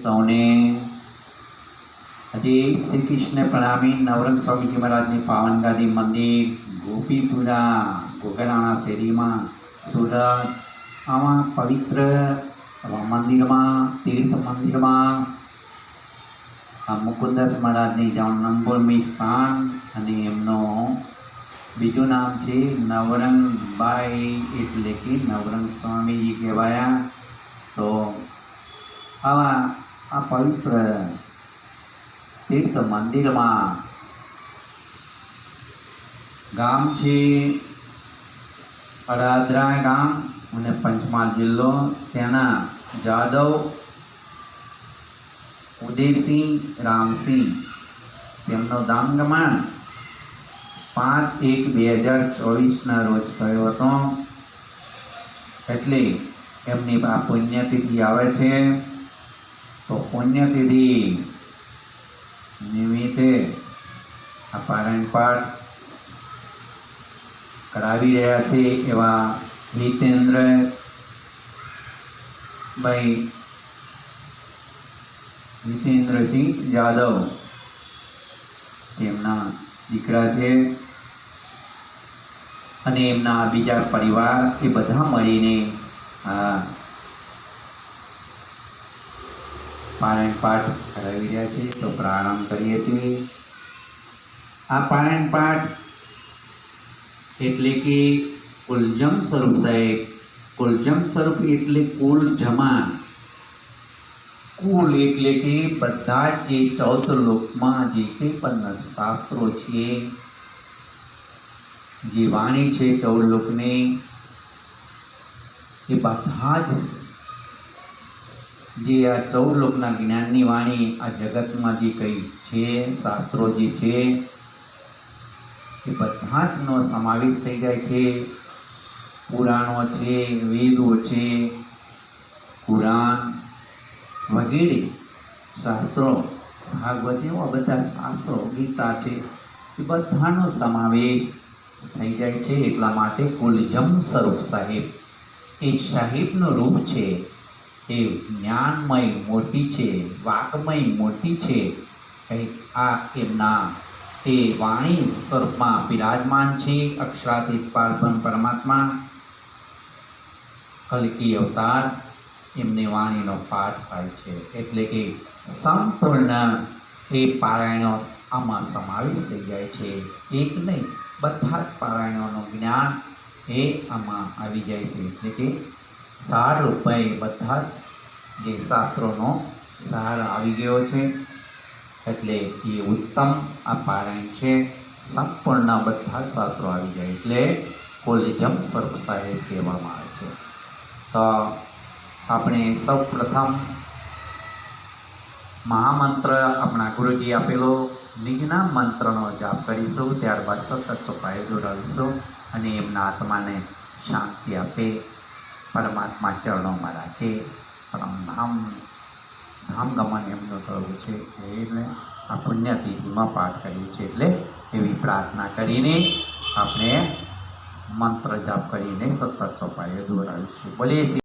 સૌને હજી શ્રી કૃષ્ણ પ્રણામી નવરંગ સ્વામીજી મહારાજની પાવન ગાદી મંદિર ગોપીપુરા ગોગરાણા શેરીમાં સુરત આવા પવિત્ર મંદિરમાં તીર્થ મંદિરમાં આ મુકુદાસ મહારાજની જન્મભૂમિ સ્થાન અને એમનો બીજું નામ છે નવરંગભાઈ, એટલે કે નવરંગ સ્વામીજી કહેવાયા. તો આવા આ પવિત્ર તીર્થ મંદિરમાં ગામ છે અડાદરા ગામ અને પંચમહાલ જિલ્લો. ત્યાંના જાદવ ઉદયસિંહ રામસિંહ તેમનો દાંગમાન 5/1/2024 રોજ થયો હતો. એટલે એમની આ પુણ્યતિથિ આવે છે. તો પુણ્યતિથિ નિમિત્તે આ પારાયણ પાઠ કરાવી રહ્યા છે એવા હિતેન્દ્રસિંહ જાદવ તેમના દીકરા છે અને એમના બીજા પરિવાર એ બધા મળીને આ પારાયણ પાઠ કરાવી રહ્યા છે. તો પ્રારંભ કરીએ છીએ. આ પારાયણ પાઠ એટલે કે કુલજમ સ્વરૂપ સાહેબ. કુલજમ સ્વરૂપ એટલે કુલ જમા. કુલ એટલે કે બધા જે 14 લોકમાં જે કંઈ પણ શાસ્ત્રો છે, જે વાણી છે 14 લોકની, એ બધા જ જે આ 14 લોકના જ્ઞાનની વાણી આ જગતમાં જે કંઈ છે, શાસ્ત્રો જે છે એ બધા જનો સમાવેશ થઈ જાય છે. પુરાણો છે, વેદો છે, કુરાન વગેરે શાસ્ત્રો, ભાગવત, એવા બધા શાસ્ત્રો, ગીતા છે, એ બધાનો સમાવેશ થઈ જાય છે. એટલા માટે કુલજમ સ્વરૂપ સાહેબ એ સાહેબનું રૂપ છે. એ જ્ઞાનમય મૂર્તિ છે, વાકમય મૂર્તિ છે. આ એમના એ વાણી સ્વરૂપમાં બિરાજમાન છે. અક્ષરાતીત પારબ્રહ્મ પરમાત્મા કલ્કી અવતાર એમની વાણીનો પાઠ થાય છે. એટલે કે સંપૂર્ણ એ પારાયણો આમાં સમાવેશ થઈ જાય છે. એક નહીં, બધા જ પારાયણોનું જ્ઞાન એ આમાં આવી જાય છે. એટલે કે સાર રૂપે બધા જ જે શાસ્ત્રોનો સાર આવી ગયો છે. એટલે એ ઉત્તમ આ પારાયણ છે. સંપૂર્ણ બધા જ શાસ્ત્રો આવી જાય એટલે કુલજમ સ્વરૂપ સાહેબ કહેવામાં આવે છે. તો આપણે સૌ પ્રથમ મહામંત્ર આપણા ગુરુજી આપેલો નિજના મંત્રનો જાપ કરીશું. ત્યારબાદ સતત ચોપાઈ દોરાવીશું અને એમના આત્માને શાંતિ આપે, પરમાત્મા ચરણોમાં રાખે. ધામ ગમન એમનું થયું છે એટલે આ પુણ્યતિથિમાં પાઠ કર્યું છે. એટલે એવી પ્રાર્થના કરીને આપણે મંત્ર જાપ કરીને સતત ચોપાઈએ દોરાવીશું. બોલીએ